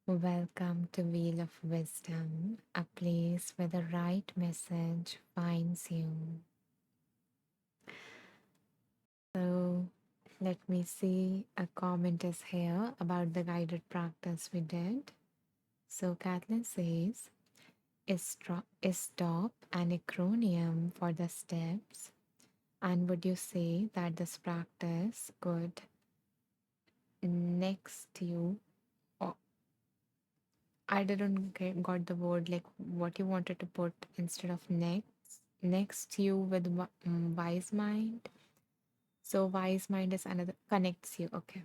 Welcome to Wheel of Wisdom, a place where the right message finds you. So, let me see. A comment is here about the guided practice we did. So, Kathleen says, is stop an acronym for the steps? And would you say that this practice could next you, or I didn't got the word like what you wanted to put instead of next you with wise mind. So wise mind is another connects you. Okay.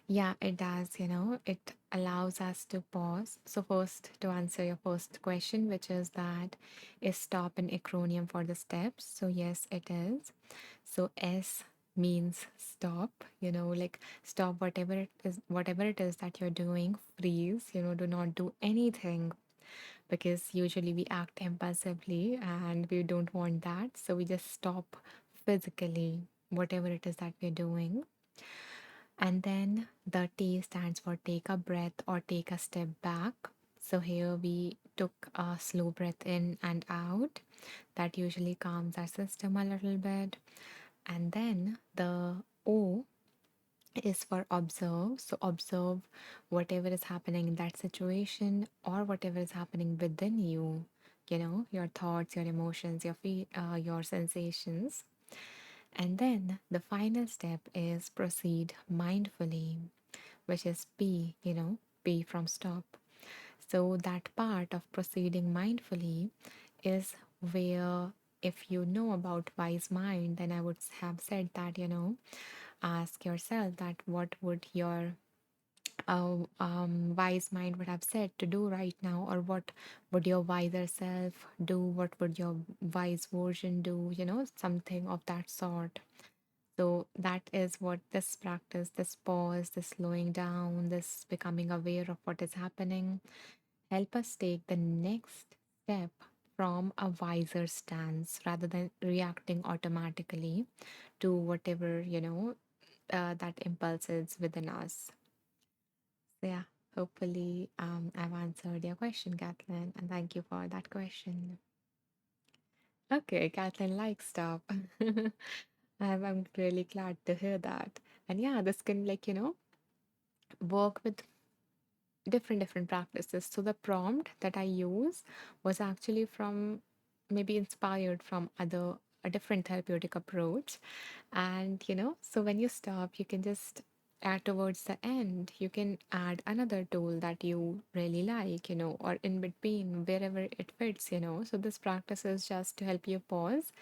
Yeah, it does, it allows us to pause. So first, to answer your first question, which is stop an acronym for the steps? So yes, it is. So S means stop, like stop whatever it is that you're doing, freeze, do not do anything, because usually we act impulsively and we don't want that. So we just stop physically, whatever it is that we're doing. And then the T stands for take a breath or take a step back. So here we took a slow breath in and out. That usually calms our system a little bit. And then the O is for observe. So observe whatever is happening in that situation or whatever is happening within you. Your thoughts, your emotions, your sensations. And then the final step is proceed mindfully, which is P, P from stop. So that part of proceeding mindfully is where, if you know about wise mind, then I would have said that, ask yourself that what would your wise mind would have said to do right now, or what would your wiser self do, what would your wise version do, something of that sort. So that is what this practice, this pause, this slowing down, this becoming aware of what is happening, help us take the next step from a wiser stance rather than reacting automatically to whatever, that impulse is within us. So yeah, hopefully I've answered your question, Kathleen, and thank you for that question. Okay, Kathleen likes stop. I'm really glad to hear that. And yeah, this can work with different practices. So the prompt that I use was actually from maybe inspired from a different therapeutic approach. And so when you stop, you can just add towards the end, you can add another tool that you really like, or in between, wherever it fits, So this practice is just to help you pause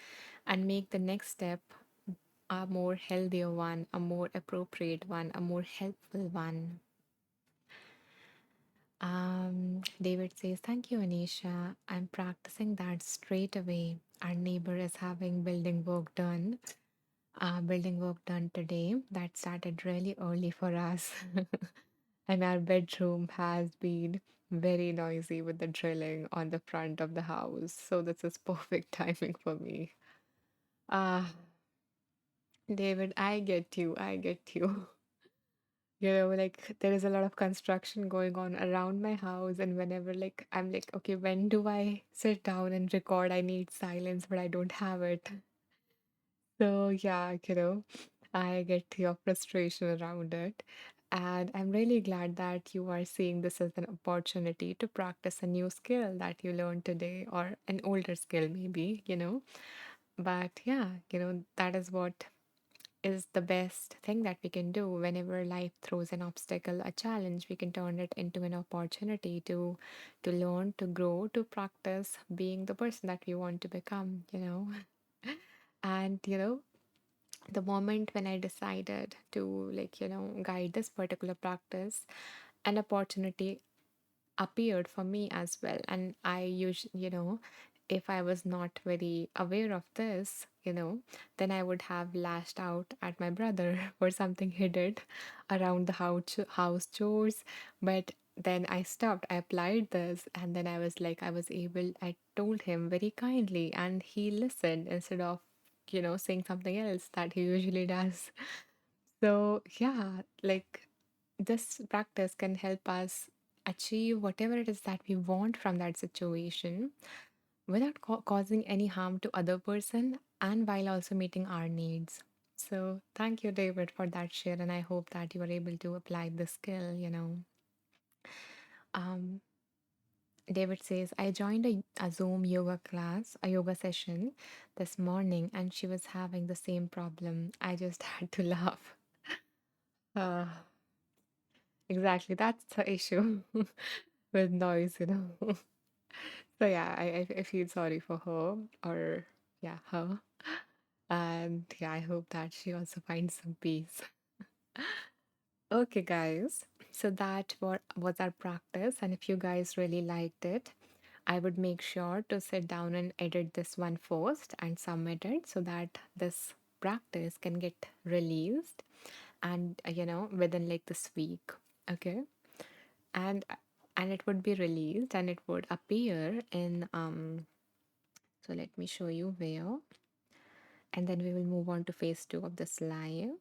and make the next step a more healthier one, a more appropriate one, a more helpful one. David says, thank you, Anisha. I'm practicing that straight away. Our neighbor is having building work done today. That started really early for us. And our bedroom has been very noisy with the drilling on the front of the house. So this is perfect timing for me. Ah, David, I get you. I get you. Like there is a lot of construction going on around my house, and whenever like I'm like, okay, when do I sit down and record? I need silence, but I don't have it. So yeah, I get your frustration around it. And I'm really glad that you are seeing this as an opportunity to practice a new skill that you learned today, or an older skill maybe. But yeah, that is what is the best thing that we can do. Whenever life throws an obstacle, a challenge, we can turn it into an opportunity to learn, to grow, to practice being the person that we want to become. And the moment when I decided to guide this particular practice, an opportunity appeared for me as well. And I usually, if I was not very aware of this, then I would have lashed out at my brother for something he did around the house chores. But then I stopped, I applied this, and then I told him very kindly, and he listened instead of, saying something else that he usually does. So, yeah, like this practice can help us achieve whatever it is that we want from that situation without causing any harm to other person and while also meeting our needs. So thank you, David, for that share, and I hope that you are able to apply the skill. um, David says, I joined a Zoom yoga class, a yoga session this morning, and she was having the same problem. I just had to laugh. uh, exactly, that's the issue with noise. So yeah, I feel sorry for her, or yeah, her. And yeah, I hope that she also finds some peace. Okay, guys. So that was our practice. And if you guys really liked it, I would make sure to sit down and edit this one first and submit it so that this practice can get released and, within like this week. Okay. And and it would be released and it would appear in so let me show you where, and then we will move on to phase 2 of this live.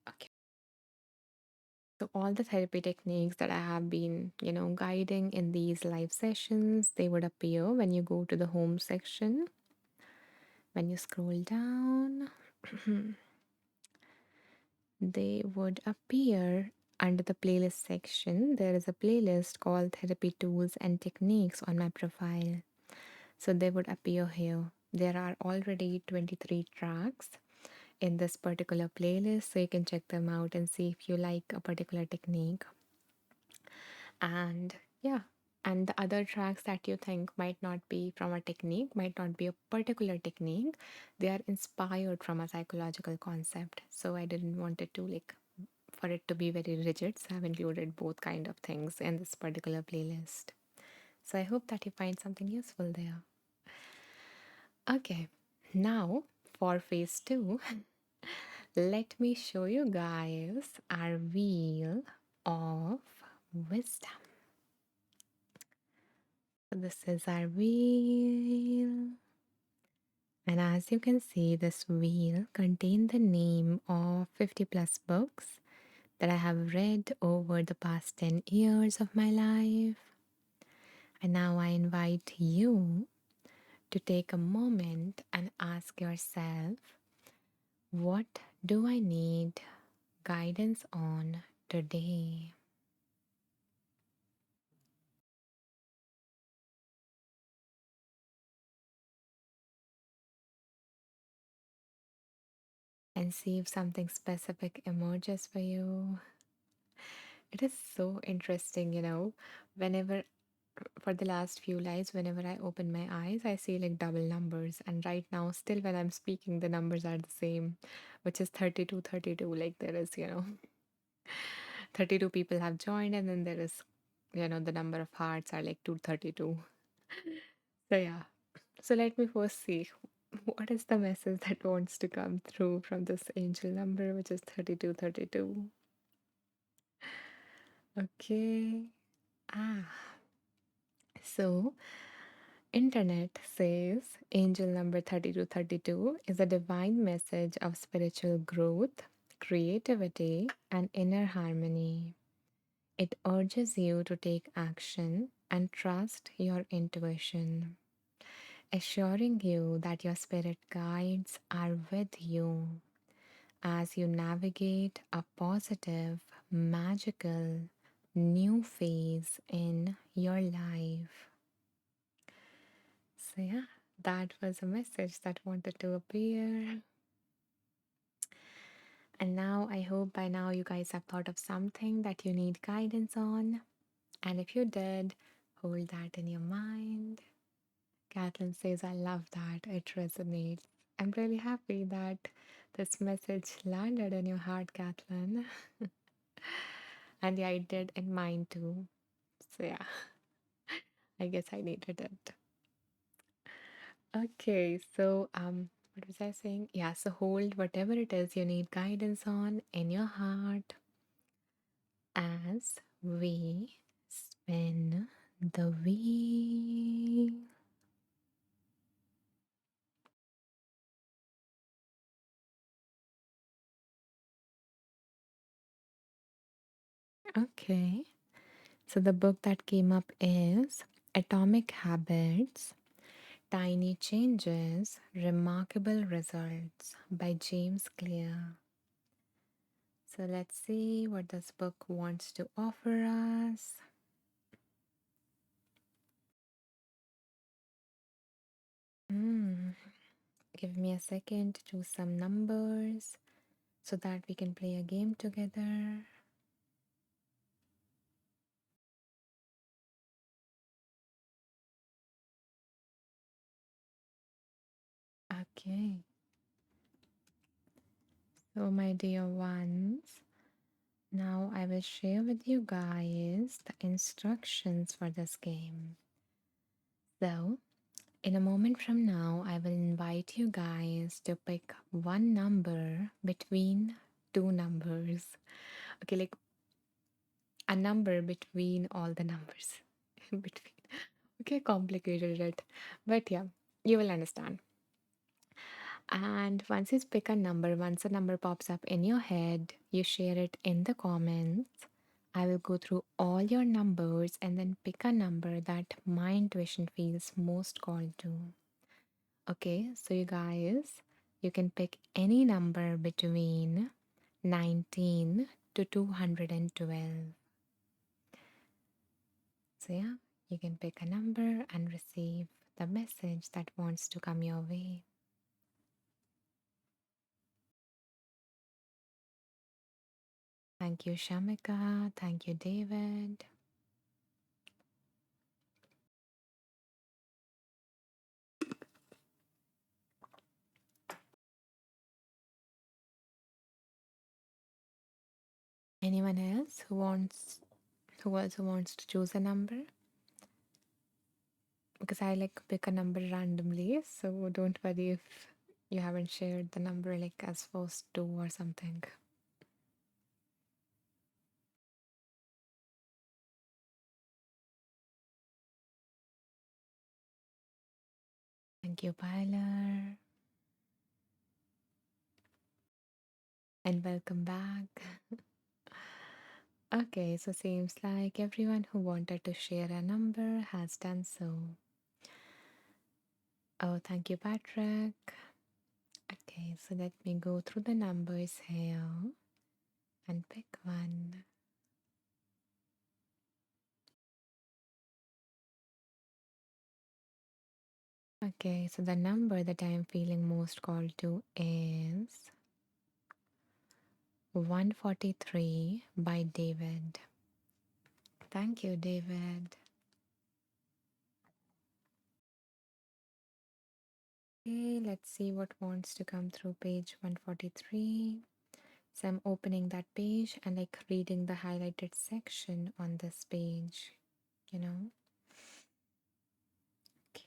Okay. So all the therapy techniques that I have been, guiding in these live sessions, they would appear when you go to the home section. When you scroll down, they would appear under the playlist section. There is a playlist called Therapy Tools and Techniques on my profile. So they would appear here. There are already 23 tracks in this particular playlist, so you can check them out and see if you like a particular technique. And yeah, and the other tracks that you think might not be from a technique, might not be a particular technique, they are inspired from a psychological concept. So I didn't want it to like for it to be very rigid, so I've included both kind of things in this particular playlist. So I hope that you find something useful there. Okay, now for phase 2, let me show you guys our wheel of wisdom. So this is our wheel. And as you can see, this wheel contains the name of 50 plus books that I have read over the past 10 years of my life. And now I invite you to take a moment and ask yourself, what do I need guidance on today? And see if something specific emerges for you. It is so interesting. Whenever for the last few lives, whenever I open my eyes, I see like double numbers. And right now, still when I'm speaking, the numbers are the same, which is 32, 32. Like there is 32 people have joined, and then there is the number of hearts are like 232. So, yeah. So, let me first see what is the message that wants to come through from this angel number, which is 32, 32. Okay. Ah, so Internet says angel number 3232 is a divine message of spiritual growth, creativity, and inner harmony. It urges you to take action and trust your intuition, assuring you that your spirit guides are with you as you navigate a positive, magical, new phase in your life. So, yeah, that was a message that wanted to appear. And now I hope by now you guys have thought of something that you need guidance on. And if you did, hold that in your mind. Kathleen says, I love that. It resonates. I'm really happy that this message landed in your heart, Kathleen. And yeah, it did in mine too. So yeah, I guess I needed it. Okay, so what was I saying? Yeah, so hold whatever it is you need guidance on in your heart as we spin the wheel. Okay. So the book that came up is Atomic Habits, Tiny Changes, Remarkable Results by James Clear. So let's see what this book wants to offer us. Hmm. Give me a second to choose some numbers so that we can play a game together. Okay. So, my dear ones, now I will share with you guys the instructions for this game. So, in a moment from now, I will invite you guys to pick one number between two numbers. Okay, like a number between all the numbers. Between. Okay, complicated it. But yeah, you will understand. And once you pick a number, once a number pops up in your head, you share it in the comments. I will go through all your numbers and then pick a number that my intuition feels most called to. Okay, so you guys, you can pick any number between 19 to 212. So, yeah, you can pick a number and receive the message that wants to come your way. Thank you, Shamika. Thank you, David. Anyone else who also wants to choose a number? Because I like pick a number randomly, so don't worry if you haven't shared the number like as first two or something. Thank you, Pilar. And welcome back. Okay, so seems like everyone who wanted to share a number has done so. Oh, thank you, Patrick. Okay, so let me go through the numbers here and pick one. Okay, so the number that I am feeling most called to is 143 by David. Thank you, David. Okay, let's see what wants to come through page 143. So I'm opening that page and like reading the highlighted section on this page, you know. Okay.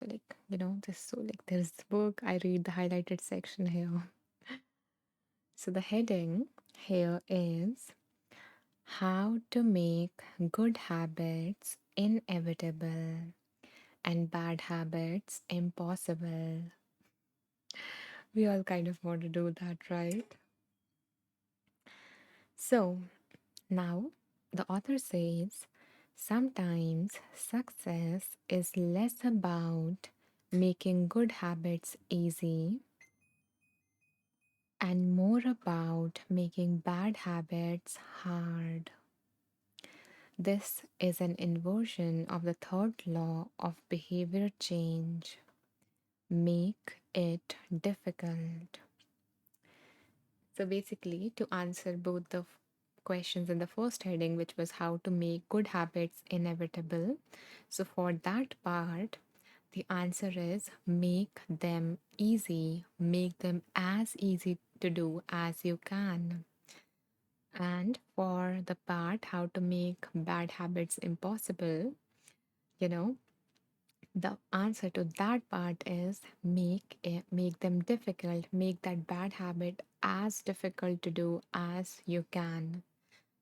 So like, this so like there's the book, I read the highlighted section here. So the heading here is How to Make Good Habits Inevitable and Bad Habits Impossible. We all kind of want to do that, right? So now the author says sometimes success is less about making good habits easy and more about making bad habits hard. This is an inversion of the third law of behavior change. Make it difficult. So, basically, to answer both the questions in the first heading, which was how to make good habits inevitable. So, for that part, the answer is make them easy, make them as easy to do as you can. And for the part how to make bad habits impossible, you know, the answer to that part is make them difficult, make that bad habit as difficult to do as you can.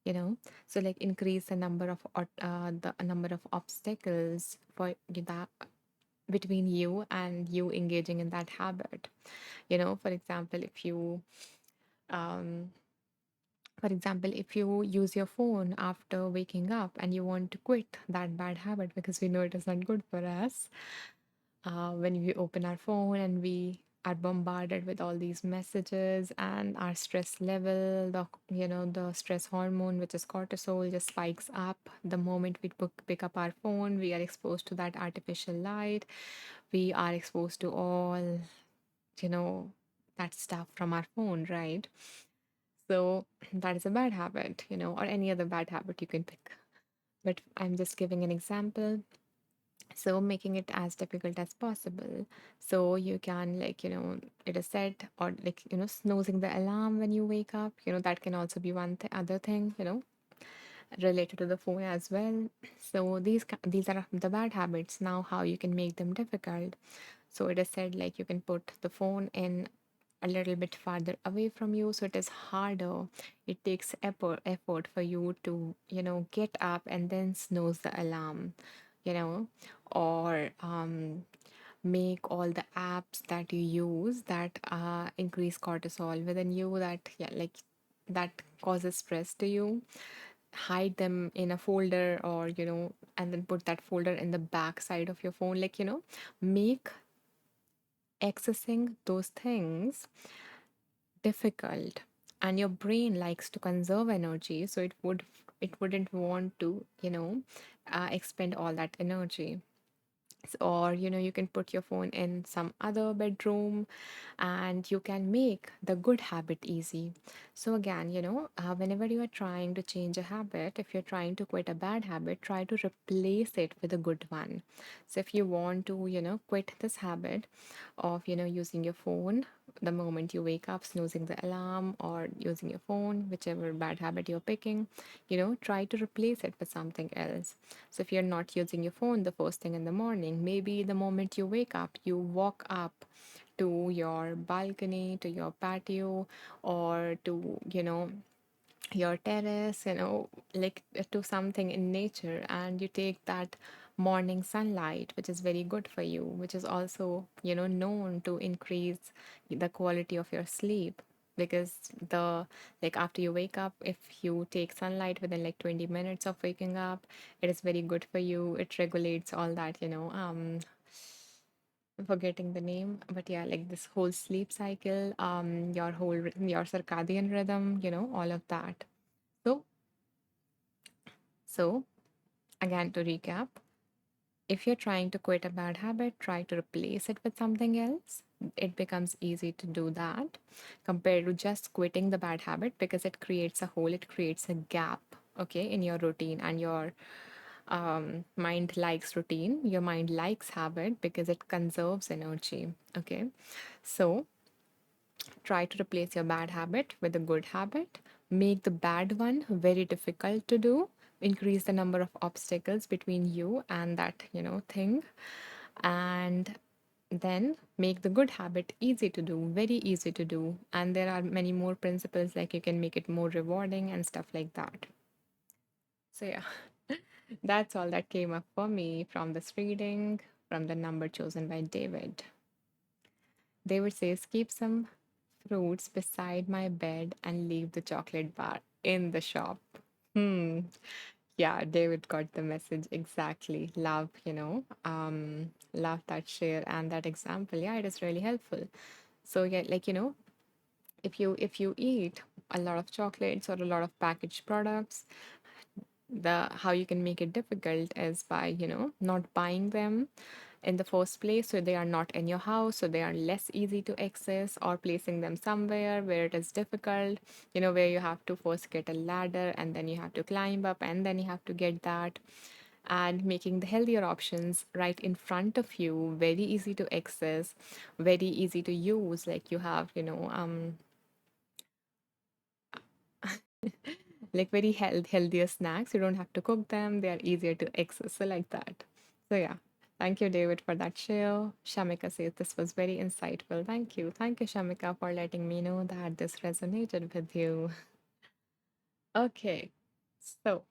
You know, so like increase the number of the number of obstacles for that between you and you engaging in that habit. You know, for example, if you um For example, if you use your phone after waking up and you want to quit that bad habit because we know it is not good for us, when we open our phone and we are bombarded with all these messages and our stress level, the stress hormone, which is cortisol, just spikes up the moment we pick up our phone. We are exposed to that artificial light. We are exposed to all, you know that stuff from our phone, right? So that is a bad habit, or any other bad habit you can pick. But I'm just giving an example. So making it as difficult as possible. So you can, like, it is set, or like, snoozing the alarm when you wake up, that can also be one other thing, related to the phone as well. So these are the bad habits. Now how you can make them difficult. So it is said, like, you can put the phone in a little bit farther away from you, so it is harder. It takes effort for you to, get up and then snooze the alarm, you know or make all the apps that you use that increase cortisol within you, that, yeah, like, that causes stress to you, hide them in a folder, or, and then put that folder in the back side of your phone, like, make accessing those things difficult. And your brain likes to conserve energy, so it wouldn't want to, expend all that energy. Or, you can put your phone in some other bedroom, and you can make the good habit easy. So again, whenever you are trying to change a habit, if you're trying to quit a bad habit, try to replace it with a good one. So if you want to, quit this habit of, using your phone the moment you wake up, snoozing the alarm, or using your phone, whichever bad habit you're picking, try to replace it with something else. So if you're not using your phone the first thing in the morning, maybe the moment you wake up, you walk up to your balcony, to your patio, or to, your terrace, like, to something in nature, and you take that morning sunlight, which is very good for you, which is also, known to increase the quality of your sleep. Because like, after you wake up, if you take sunlight within like 20 minutes of waking up, it is very good for you. It regulates all that, forgetting the name, but yeah, like this whole sleep cycle, your circadian rhythm, all of that. So so again, to recap, if you're trying to quit a bad habit, try to replace it with something else. It becomes easy to do that compared to just quitting the bad habit, because it creates a hole, it creates a gap, okay, in your routine. And your mind likes routine, your mind likes habit because it conserves energy, okay? So try to replace your bad habit with a good habit. Make the bad one very difficult to do. Increase the number of obstacles between you and that, thing. And then make the good habit easy to do, very easy to do. And there are many more principles, like you can make it more rewarding and stuff like that. So, yeah, that's all that came up for me from this reading, from the number chosen by David. David says, keep some fruits beside my bed and leave the chocolate bar in the shop. Hmm. Yeah, David got the message exactly. Love, love that share and that example. Yeah, it is really helpful. So yeah, like, if you eat a lot of chocolates or a lot of packaged products, the how you can make it difficult is by, not buying them in the first place, so they are not in your house, so they are less easy to access, or placing them somewhere where it is difficult, where you have to first get a ladder, and then you have to climb up, and then you have to get that. And making the healthier options right in front of you, very easy to access, very easy to use, like you have, like very healthier snacks. You don't have to cook them. They are easier to access. So like that. So yeah. Thank you, David, for that share. Shamika says this was very insightful. Thank you. Thank you, Shamika, for letting me know that this resonated with you. Okay. So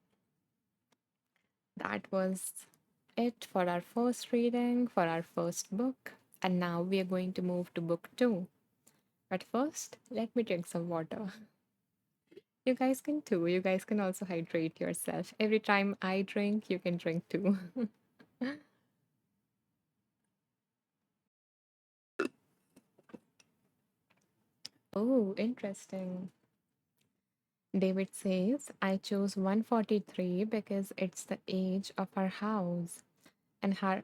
that was it for our first reading, for our first book. And now we are going to move to book two. But first, let me drink some water. You guys can too. You guys can also hydrate yourself. Every time I drink, you can drink too. Oh, interesting. David says, I chose 143 because it's the age of our house. And her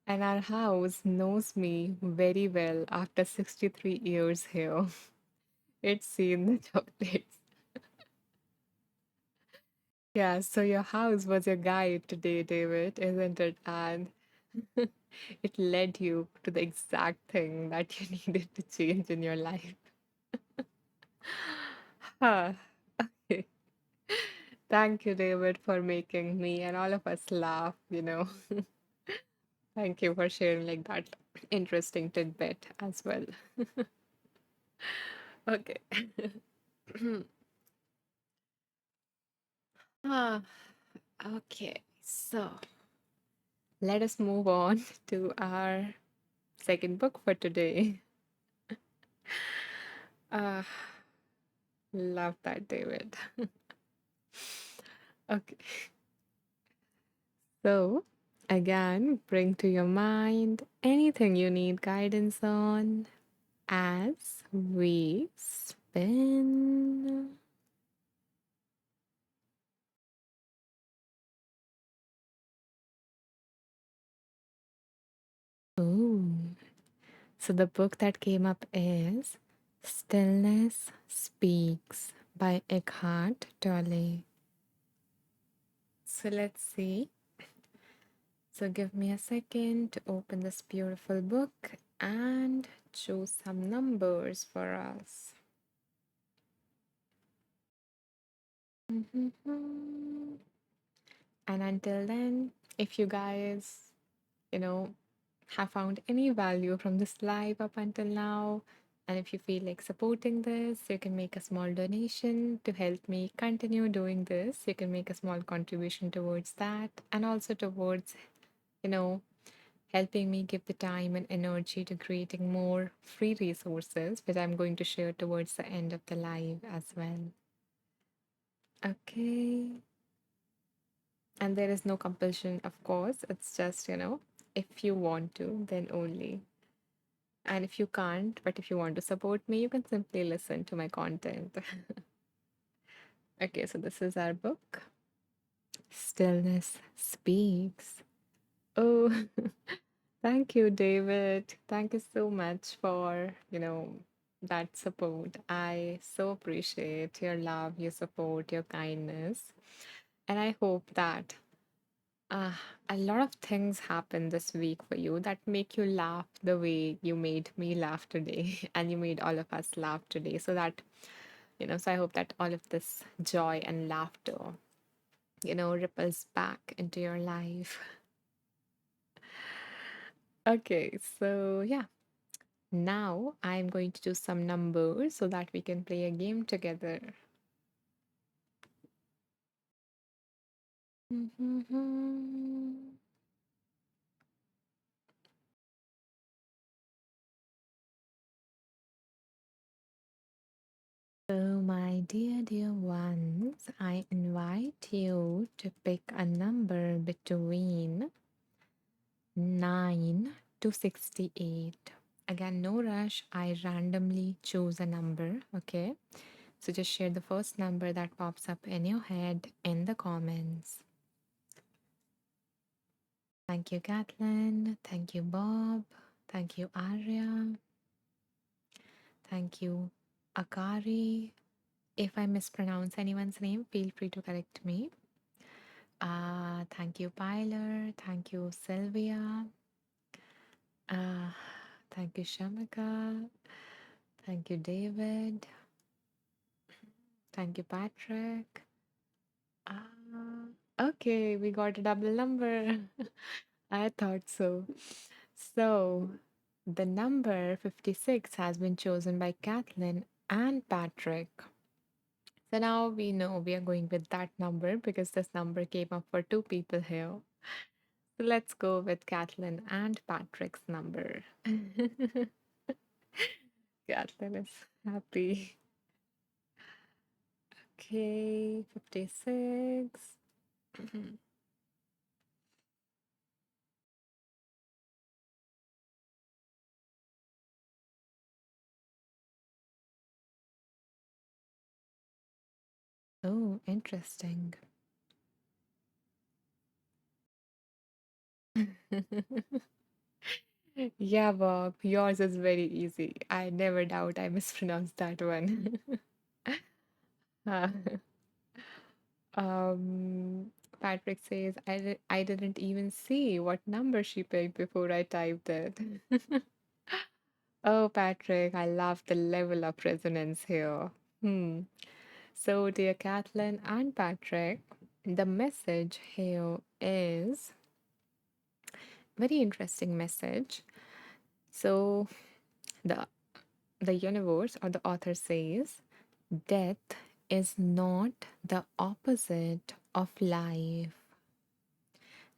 and our house knows me very well after 63 years here. It's seen the chocolates. Yeah, so your house was your guide today, David, isn't it? And it led you to the exact thing that you needed to change in your life. Huh. Okay. Thank you, David, for making me and all of us laugh. Thank you for sharing like that interesting tidbit as well. Okay. Ah, okay. So let us move on to our second book for today. Ah, love that, David. Okay. So, again, bring to your mind anything you need guidance on as we spin. Ooh. So, the book that came up is Stillness Speaks by Eckhart Tolle. So, let's see. So, give me a second to open this beautiful book and choose some numbers for us. And until then, if you guys, you know, have found any value from this live up until now, and if you feel like supporting this, you can make a small donation to help me continue doing this. You can make a small contribution towards that, and also towards, you know, helping me give the time and energy to creating more free resources, which I'm going to share towards the end of the live as well. Okay. And there is no compulsion, of course. It's just, if you want to, then only. And if you can't, but if you want to support me, you can simply listen to my content. Okay, so this is our book, Stillness Speaks. Oh, thank you, David. Thank you so much for, that support. I so appreciate your love, your support, your kindness. And I hope that Uh, a lot of things happen this week for you that make you laugh the way you made me laugh today, and you made all of us laugh today. So I hope that all of this joy and laughter, ripples back into your life. Okay, so yeah, now I'm going to do some numbers so that we can play a game together. So, my dear, dear ones, I invite you to pick a number between 9 to 68. Again, no rush. I randomly choose a number, okay? So, just share the first number that pops up in your head in the comments. Thank you, Kathleen. Thank you, Bob. Thank you, Arya. Thank you, Akari. If I mispronounce anyone's name, feel free to correct me. Thank you, Pilar. Thank you, Sylvia. Uh, thank you, Shamika. Thank you, David. Thank you, Patrick. Okay, we got a double number. I thought so. So, the number 56 has been chosen by Kathleen and Patrick. So now we know we are going with that number because this number came up for two people here. So let's go with Kathleen and Patrick's number. Kathleen is happy. Okay, 56. Oh, interesting. Yeah, Bob, yours is very easy. I never doubt I mispronounced that one. Uh, um, Patrick says, I didn't even see what number she picked before I typed it. Oh, Patrick, I love the level of resonance here. Hmm. So, dear Kathleen and Patrick, the message here is very interesting message. So, the the universe or the author says, death is not the opposite of life.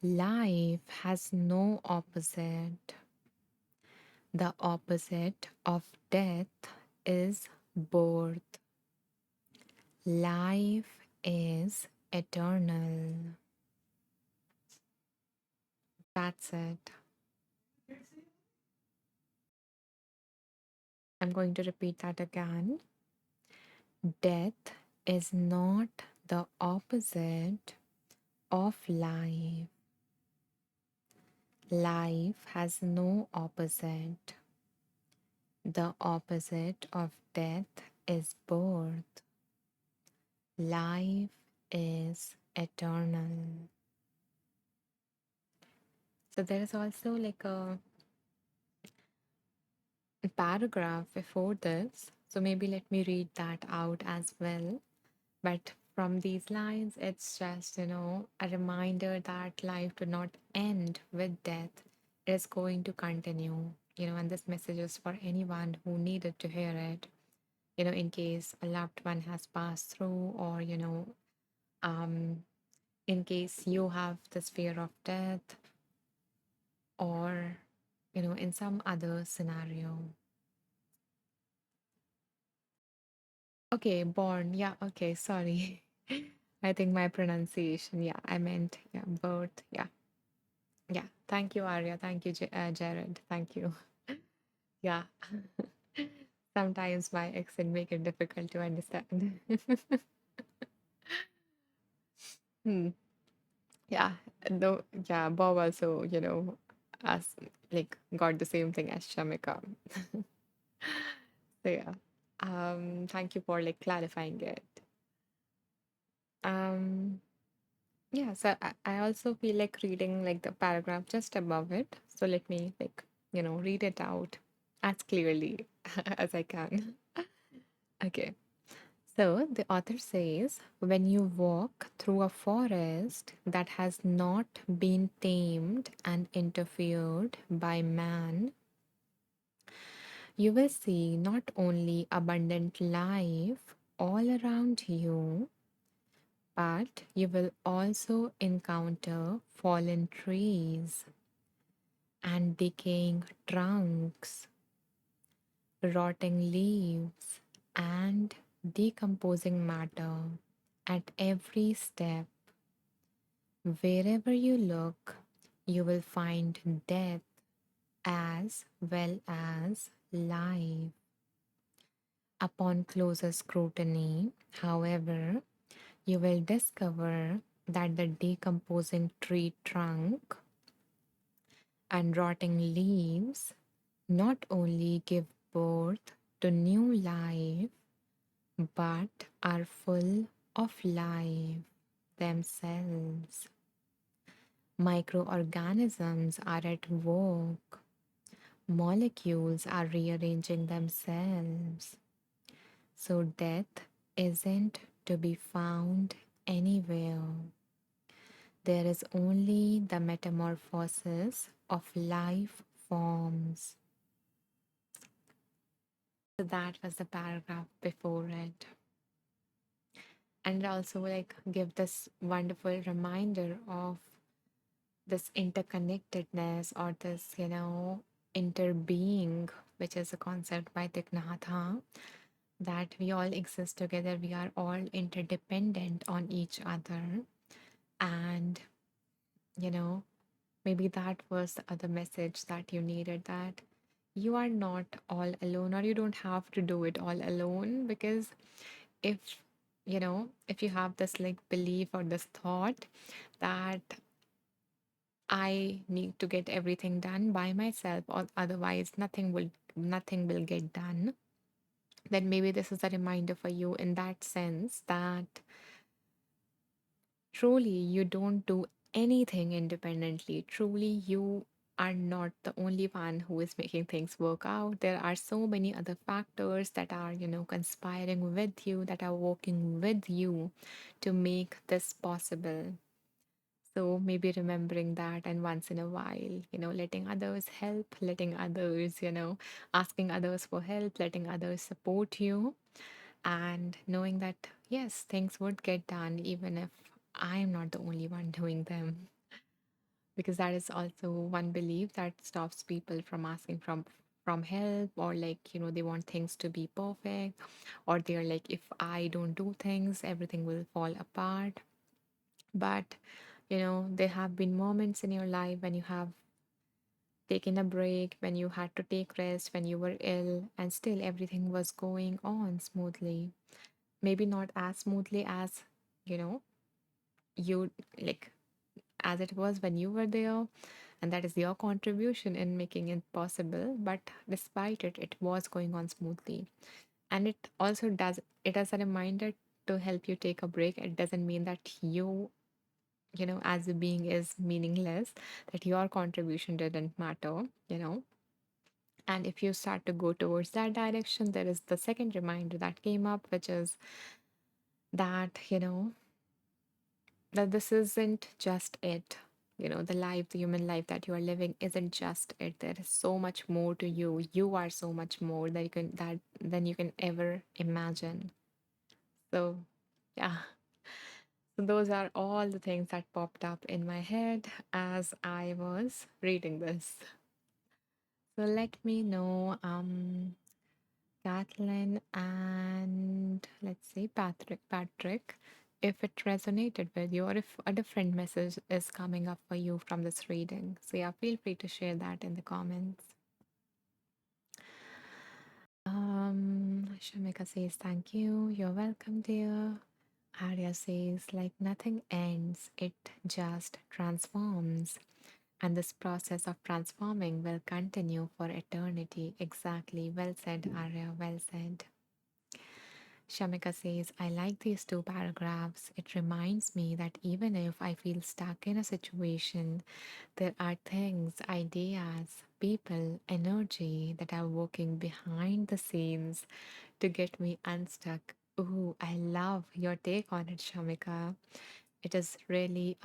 Life has no opposite. The opposite of death is birth. Life is eternal. That's it. I'm going to repeat that again. Death is not the opposite of life. Life has no opposite. The opposite of death is birth. Life is eternal. So there is also like a paragraph before this. So maybe let me read that out as well. But from these lines, it's just, a reminder that life do not end with death. It is going to continue, and this message is for anyone who needed to hear it, in case a loved one has passed through, or, um, in case you have this fear of death, or, in some other scenario. Okay, born. Yeah, okay, sorry. I think my pronunciation, yeah, I meant, yeah, birth. Yeah, yeah. Thank you, Arya. Thank you, Jared. Thank you. Yeah. Sometimes my accent make it difficult to understand. Hmm. Yeah. No, yeah, Bob also, as like got the same thing as Shamika. So yeah. Thank you for like clarifying it. Um, Yeah, so I also feel like reading like the paragraph just above it. So let me like, read it out as clearly as I can. Okay. So the author says, when you walk through a forest that has not been tamed and interfered by man, you will see not only abundant life all around you, but you will also encounter fallen trees and decaying trunks, rotting leaves, and decomposing matter at every step. Wherever you look, you will find death as well as life. Upon closer scrutiny, however, you will discover that the decomposing tree trunk and rotting leaves not only give birth to new life but are full of life themselves. Microorganisms are at work, molecules are rearranging themselves. So, death isn't to be found anywhere. There is only the metamorphosis of life forms. So that was the paragraph before it. And also like give this wonderful reminder of this interconnectedness or this, interbeing, which is a concept by Thich Nhat Hanh, that we all exist together, we are all interdependent on each other. And, you know, maybe that was the other message that you needed, that you are not all alone, or you don't have to do it all alone. Because if, if you have this like belief or this thought that I need to get everything done by myself, or otherwise nothing will get done, then maybe this is a reminder for you in that sense that truly you don't do anything independently. Truly you are not the only one who is making things work out. There are so many other factors that are, conspiring with you, that are working with you to make this possible. So maybe remembering that, and once in a while, letting others help, letting others, asking others for help, letting others support you, and knowing that, yes, things would get done even if I'm not the only one doing them. Because that is also one belief that stops people from asking from help, or like, they want things to be perfect, or they're like, if I don't do things, everything will fall apart. But there have been moments in your life when you have taken a break, when you had to take rest, when you were ill, and still everything was going on smoothly. Maybe not as smoothly as, you know, you like as it was when you were there, and that is your contribution in making it possible. But despite it, it was going on smoothly. And it also does it as a reminder to help you take a break. It doesn't mean that you as a being is meaningless, that your contribution didn't matter. And if you start to go towards that direction, there is the second reminder that came up, which is that, that this isn't just it. The life, the human life that you are living isn't just it. There is so much more to you. You are so much more than you can ever imagine. So yeah. So those are all the things that popped up in my head as I was reading this. So let me know, Kathleen and let's say Patrick, if it resonated with you, or if a different message is coming up for you from this reading. So yeah, feel free to share that in the comments. Shamika says, thank you. You're welcome, dear. Arya says, like nothing ends, it just transforms. And this process of transforming will continue for eternity. Exactly. Well said, Arya. Well said. Shamika says, I like these two paragraphs. It reminds me that even if I feel stuck in a situation, there are things, ideas, people, energy that are working behind the scenes to get me unstuck. Ooh, I love your take on it, Shamika. It is really,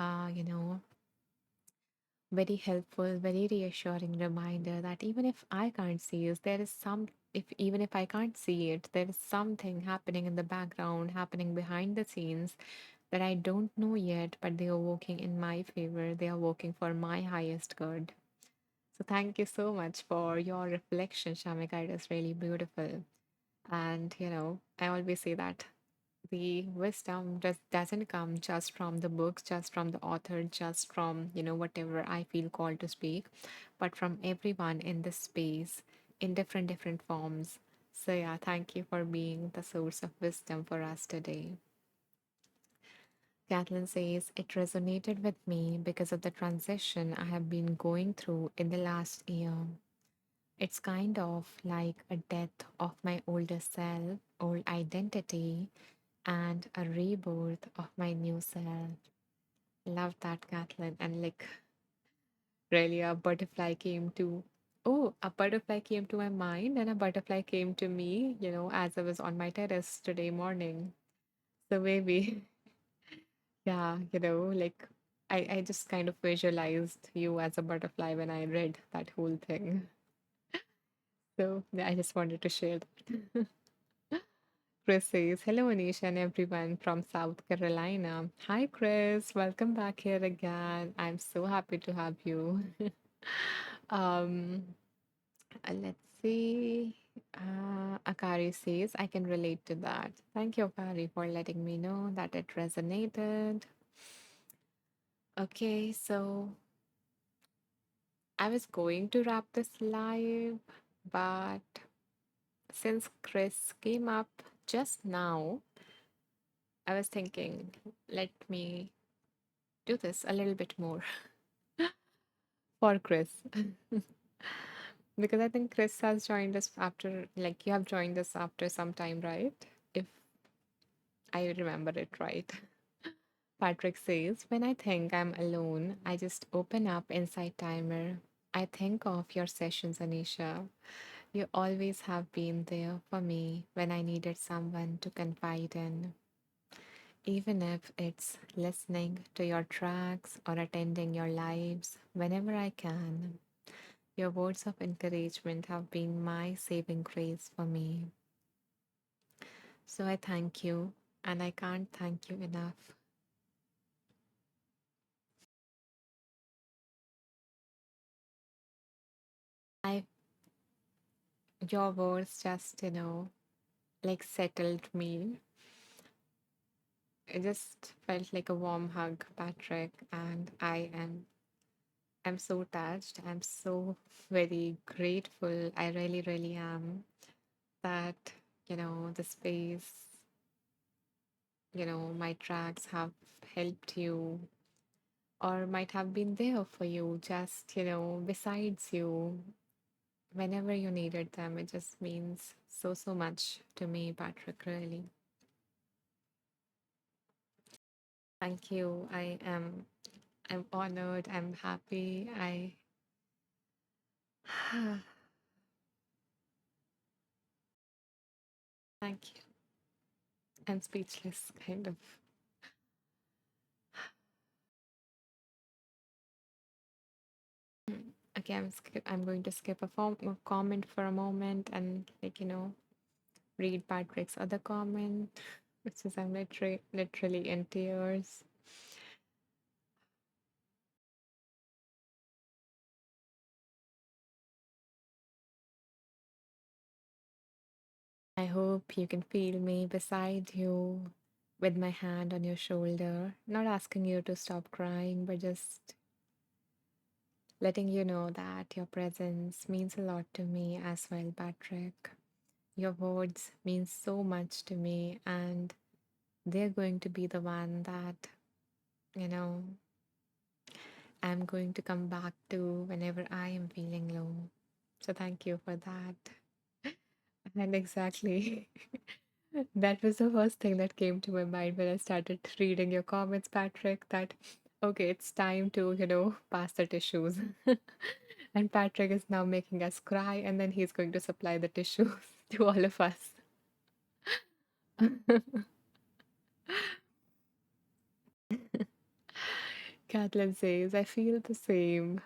very helpful, very reassuring reminder that even if I can't see it, there is some, if even if I can't see it, there is something happening in the background, happening behind the scenes that I don't know yet, but they are working in my favor. They are working for my highest good. So thank you so much for your reflection, Shamika. It is really beautiful. And I always say that the wisdom doesn't come just from the books, just from the author, just from whatever I feel called to speak, but from everyone in this space in different forms. So yeah, thank you for being the source of wisdom for us today. Kathleen says it resonated with me because of the transition I have been going through in the last year. It's kind of like a death of my older self, old identity, and a rebirth of my new self. Love that, Kathleen. And like, really, a butterfly came to. Oh, a butterfly came to my mind, and a butterfly came to me, as I was on my terrace today morning. So maybe, yeah, like I just kind of visualized you as a butterfly when I read that whole thing. So yeah, I just wanted to share that. Chris says, hello, Anisha and everyone from South Carolina. Hi, Chris. Welcome back here again. I'm so happy to have you. um, let's see. Akari says, I can relate to that. Thank you, Akari, for letting me know that it resonated. Okay, so I was going to wrap this live, but since Chris came up just now, I was thinking, let me do this a little bit more for Chris. Because I think Chris has joined us after, like, you have joined us after some time, right? If I remember it right. Patrick says, when I think I'm alone, I just open up Insight Timer. I think of your sessions, Anisha. You always have been there for me when I needed someone to confide in. Even if it's listening to your tracks or attending your lives whenever I can, your words of encouragement have been my saving grace for me. So I thank you, and I can't thank you enough. I Your words just, like settled me. It just felt like a warm hug, Patrick, and I'm so touched. I'm so very grateful. I really, really am that, the space, my tracks have helped you or might have been there for you, just, besides you, whenever you needed them. It just means so, so much to me, Patrick, really. Thank you. I'm honored. I'm happy. Thank you. I'm speechless, kind of. Okay, I'm going to skip a comment for a moment and, read Patrick's other comment, which is I'm literally in tears. I hope you can feel me beside you with my hand on your shoulder, not asking you to stop crying, but just letting you know that your presence means a lot to me as well, Patrick. Your words mean so much to me, and they're going to be the one that, you know, I'm going to come back to whenever I am feeling low. So thank you for that. And exactly, that was the first thing that came to my mind when I started reading your comments, Patrick, that, okay, it's time to, pass the tissues. And Patrick is now making us cry, and then he's going to supply the tissues to all of us. Kathleen says, I feel the same.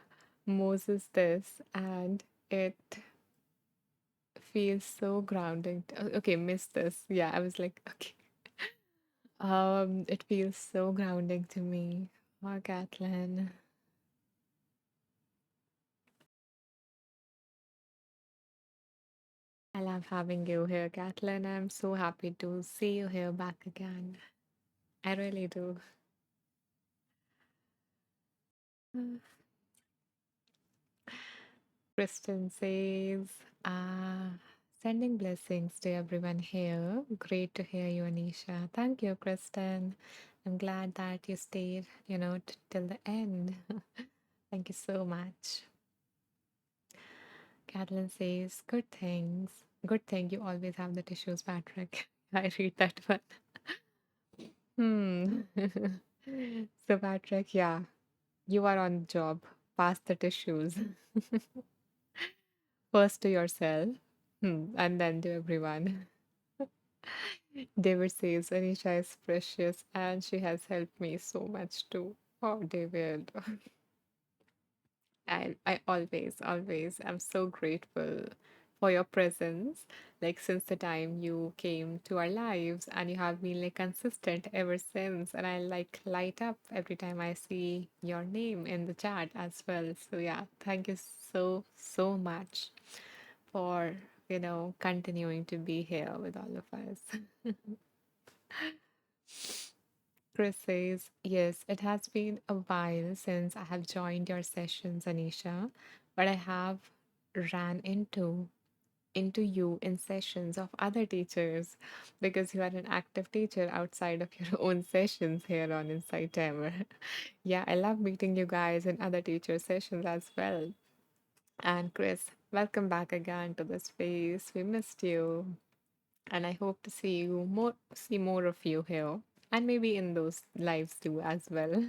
Moses this, and it feels so grounding. Okay, missed this. Yeah, I was like, okay. It feels so grounding to me. Oh, Kathleen. I love having you here, Kathleen. I'm so happy to see you here back again. I really do. Kristen says, uh, sending blessings to everyone here. Great to hear you, Anisha. Thank you, Kristen. I'm glad that you stayed, till the end. Thank you so much. Catalan says, good things. Good thing you always have the tissues, Patrick. I read that one. Hmm. So, Patrick, yeah, you are on the job. Pass the tissues. First to yourself, and then to everyone. David says Anisha is precious and she has helped me so much too. Oh, David. I always am so grateful for your presence. Like since the time you came to our lives and you have been like consistent ever since. And I like light up every time I see your name in the chat as well. So yeah, thank you so, so much for continuing to be here with all of us. Chris says, yes, it has been a while since I have joined your sessions, Anisha, but I have ran into you in sessions of other teachers because you are an active teacher outside of your own sessions here on Insight Timer. Yeah, I love meeting you guys in other teacher sessions as well. And Chris, welcome back again to the space. We missed you, and I hope to see more of you here, and maybe in those lives too as well.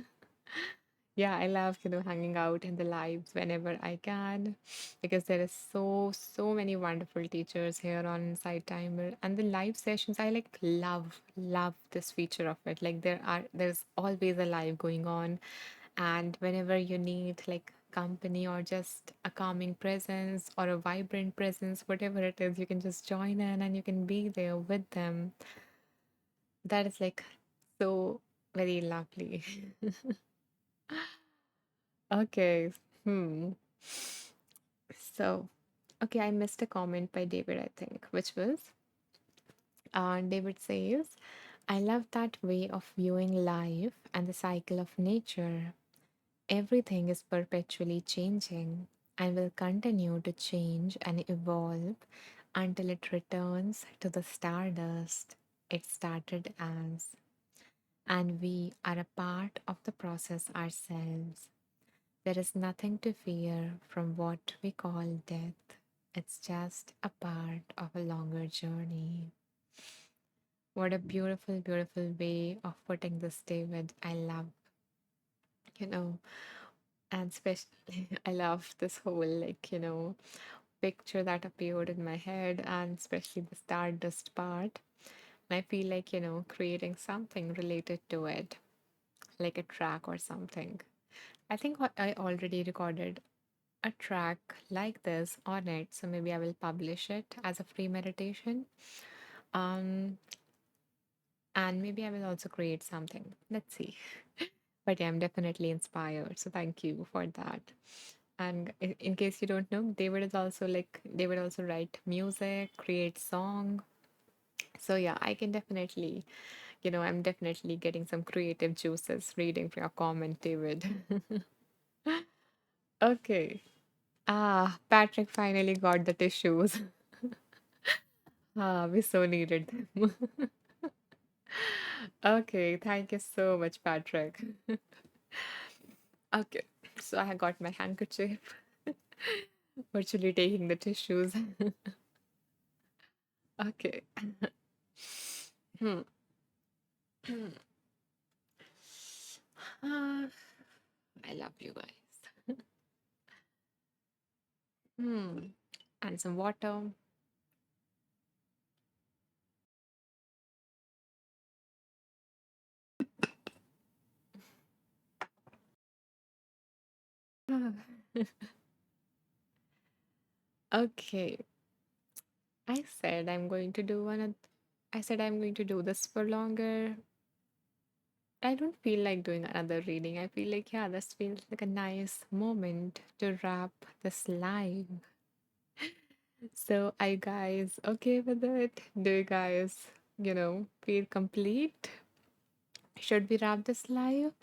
Yeah, I love, hanging out in the lives whenever I can because there is so many wonderful teachers here on Inside Timer, and the live sessions I like love this feature of it. Like there's always a live going on, and whenever you need like company or just a calming presence or a vibrant presence, whatever it is, you can just join in and you can be there with them. That is like so very lovely. Okay. Hmm. So, okay, I missed a comment by David, I think, which was David says, I love that way of viewing life and the cycle of nature. Everything is perpetually changing and will continue to change and evolve until it returns to the stardust it started as. And we are a part of the process ourselves. There is nothing to fear from what we call death. It's just a part of a longer journey. What a beautiful way of putting this, David. I love, you know, and especially I love this whole, like, picture that appeared in my head, and especially the stardust part. And I feel like, creating something related to it, like a track or something. I think I already recorded a track like this on it, so maybe I will publish it as a free meditation. Um, and maybe I will also create something. Let's see. But yeah, I'm definitely inspired. So thank you for that. And in case you don't know, David also write music, create song. So yeah, I can definitely, I'm definitely getting some creative juices reading from your comment, David. Okay. Ah, Patrick finally got the tissues. Ah, we so needed them. Okay, thank you so much, Patrick. Okay, so I got my handkerchief, virtually taking the tissues. Okay. Hmm. Ah, I love you guys. Hmm. And some water. Ah. Okay. I said I'm going to do one. I said I'm going to do this for longer. I don't feel like doing another reading. I feel like, yeah, this feels like a nice moment to wrap this live. So, are you guys okay with it? Do you guys, feel complete? Should we wrap this live?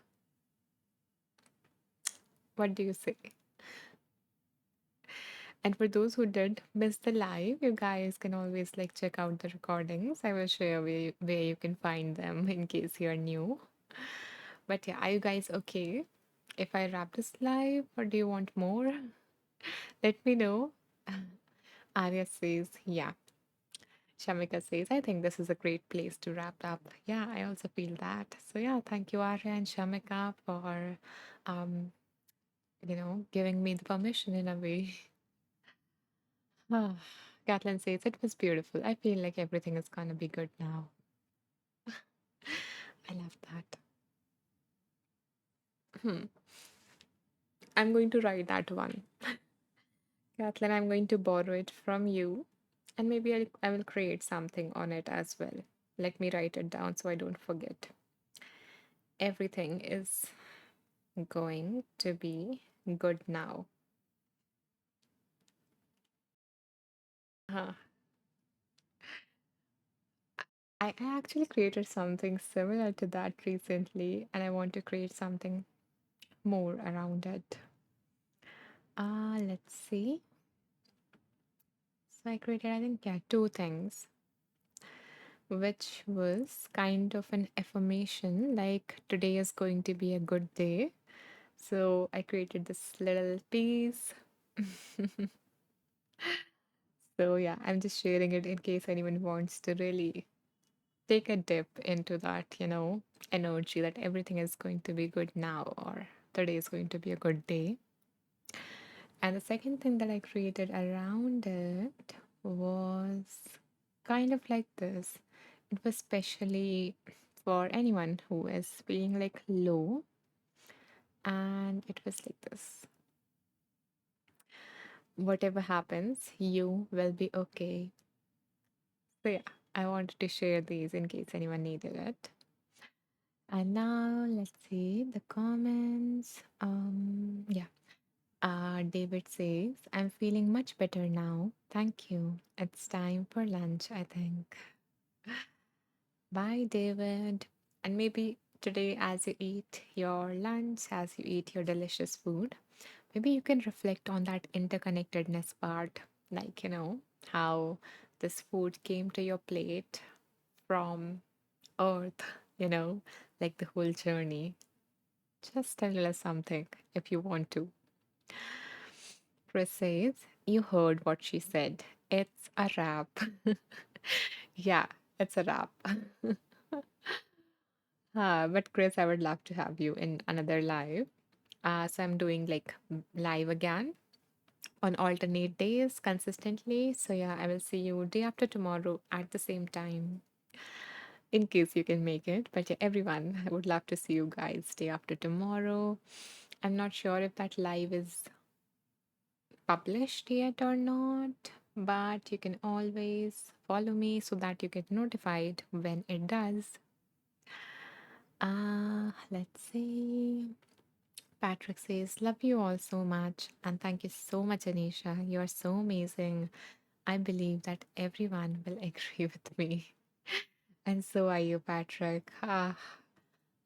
What do you say? And for those who did miss the live, you guys can always like check out the recordings. I will share where you can find them in case you're new. But yeah, are you guys okay if I wrap this live or do you want more? Let me know. Arya says, yeah. Shamika says, I think this is a great place to wrap up. Yeah, I also feel that. So yeah, thank you, Arya and Shamika, for um, giving me the permission in a way. Ah, Kathleen says it was beautiful. I feel like everything is gonna be good now. I love that. Hmm. I'm going to write that one. Kathleen, I'm going to borrow it from you, and maybe I will create something on it as well. Let me write it down so I don't forget. Everything is going to be good now. Huh. I actually created something similar to that recently, and I want to create something more around it. Let's see. So I created, I think, yeah, two things, which was kind of an affirmation like today is going to be a good day. So I created this little piece. So yeah, I'm just sharing it in case anyone wants to really take a dip into that, energy that everything is going to be good now or today is going to be a good day. And the second thing that I created around it was kind of like this. It was specially for anyone who is feeling like low, and it was like this: whatever happens, you will be okay. So, yeah, I wanted to share these in case anyone needed it. And now let's see the comments. Yeah. David says, I'm feeling much better now. Thank you. It's time for lunch, I think. Bye, David. And maybe today, as you eat your lunch, as you eat your delicious food, maybe you can reflect on that interconnectedness part. Like, how this food came to your plate from Earth, you know, like the whole journey. Just tell us something if you want to. Chris says, you heard what she said. It's a wrap. Yeah, it's a wrap. But Chris, I would love to have you in another live. So I'm doing like live again on alternate days consistently. So yeah, I will see you day after tomorrow at the same time in case you can make it. But yeah, everyone, I would love to see you guys day after tomorrow. I'm not sure if that live is published yet or not, but you can always follow me so that you get notified when it does. Let's see. Patrick says, love you all so much. And thank you so much, Anisha. You are so amazing. I believe that everyone will agree with me. And so are you, Patrick.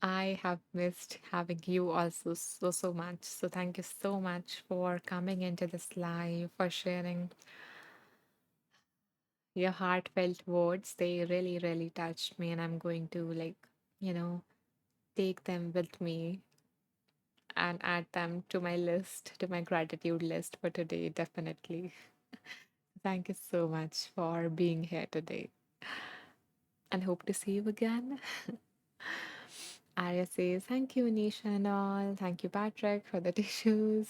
I have missed having you also so, so much. So thank you so much for coming into this live, for sharing your heartfelt words. They really, really touched me. And I'm going to, like, you know, take them with me and add them to my list, to my gratitude list for today, definitely. Thank you so much for being here today and hope to see you again. Arya says, thank you, Anisha and all. Thank you, Patrick, for the tissues.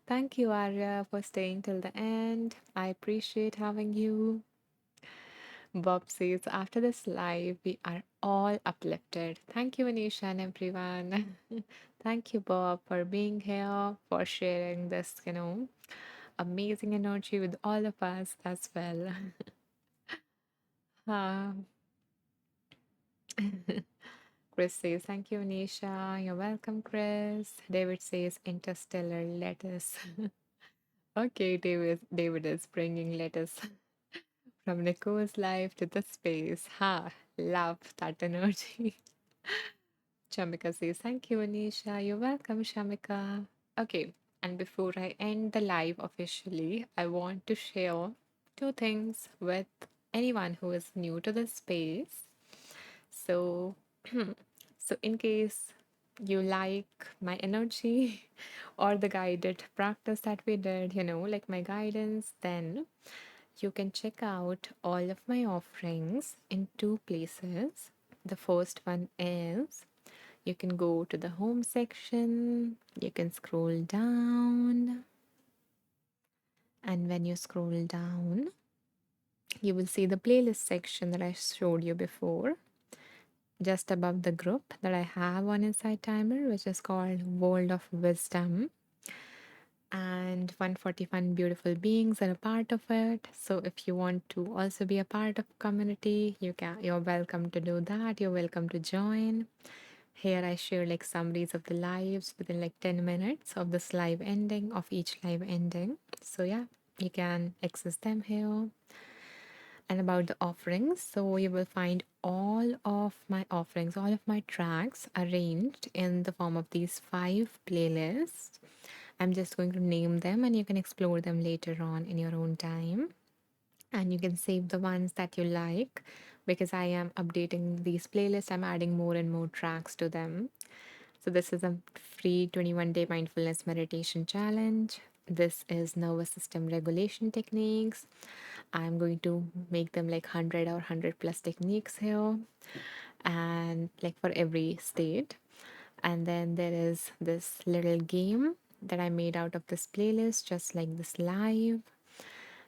Thank you, Arya, for staying till the end. I appreciate having you. Bob says, after this live, we are all uplifted. Thank you, Anisha and everyone. Thank you, Bob, for being here, for sharing this, amazing energy with all of us as well. Ah, Chris says, thank you, Anisha. You're welcome, Chris. David says, interstellar lettuce. Okay, David is bringing lettuce from Nicole's life to the space. Ha, love that energy. Shamika says, thank you, Anisha. You're welcome, Shamika. Okay, and before I end the live officially, I want to share two things with anyone who is new to the space. So, so in case you like my energy or the guided practice that we did, like my guidance, then you can check out all of my offerings in two places. The first one is you can go to the home section, you can scroll down, and when you scroll down, you will see the playlist section that I showed you before, just above the group that I have on Inside Timer, which is called World of Wisdom. And 141 beautiful beings are a part of it. So if you want to also be a part of community, you're welcome to do that. You're welcome to join. Here I share like summaries of the lives within like 10 minutes of this live ending, of each live ending. So yeah, you can access them here. And about the offerings, so you will find all of my offerings, all of my tracks arranged in the form of these 5 playlists. I'm just going to name them and you can explore them later on in your own time. And you can save the ones that you like because I am updating these playlists. I'm adding more and more tracks to them. So, this is a free 21-day mindfulness meditation challenge. This is nervous system regulation techniques. I'm going to make them like 100 or 100 plus techniques here, and like for every state. And then there is this little game that I made out of this playlist, just like this live.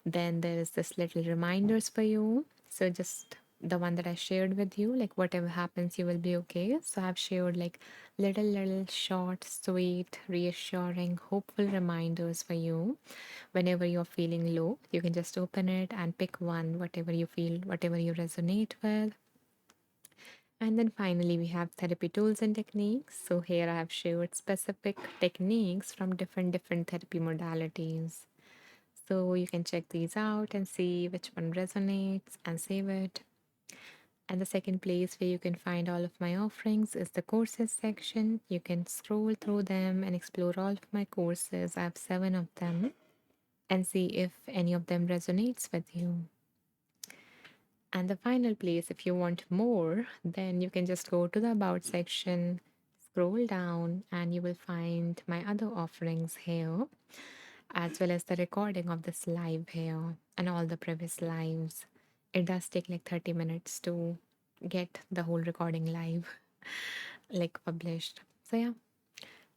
Then there is this little reminders for you. So just the one that I shared with you, like whatever happens, you will be okay. So I've shared like little short, sweet, reassuring, hopeful reminders for you. Whenever you're feeling low, you can just open it and pick one, whatever you feel, whatever you resonate with. And then finally, we have therapy tools and techniques. So here I have shared specific techniques from different therapy modalities. So you can check these out and see which one resonates and save it. And the second place where you can find all of my offerings is the courses section. You can scroll through them and explore all of my courses. I have 7 of them and see if any of them resonates with you. And the final place, if you want more, then you can just go to the About section, scroll down, and you will find my other offerings here, as well as the recording of this live here and all the previous lives. It does take like 30 minutes to get the whole recording live, like published. So, yeah,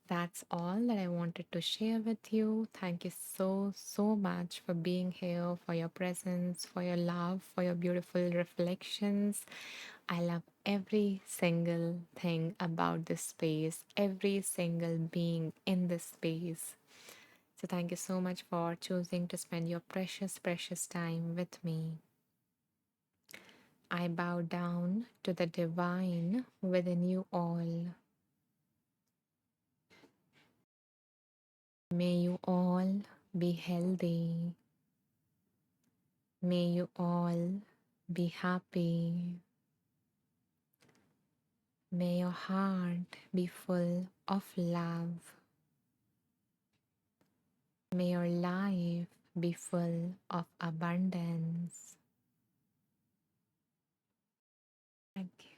that's all that I wanted to share with you. Thank you so much for being here, for your presence, for your love, for your beautiful reflections. I love every single thing about this space, every single being in this space. So, thank you so much for choosing to spend your precious time with me. I bow down to the divine within you all. May you all be healthy. May you all be happy. May your heart be full of love. May your life be full of abundance. Thank you.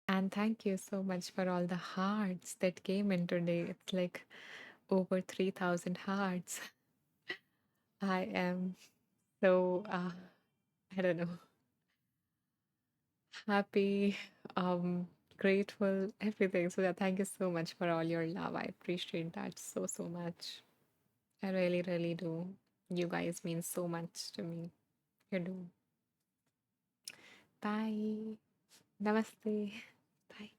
And thank you so much for all the hearts that came in today. It's like over 3,000 hearts. I am so, I don't know, happy, um, grateful, everything. So, yeah, thank you so much for all your love. I appreciate that so much. I really do. You guys mean so much to me. You do. Bye. Namaste. Bye.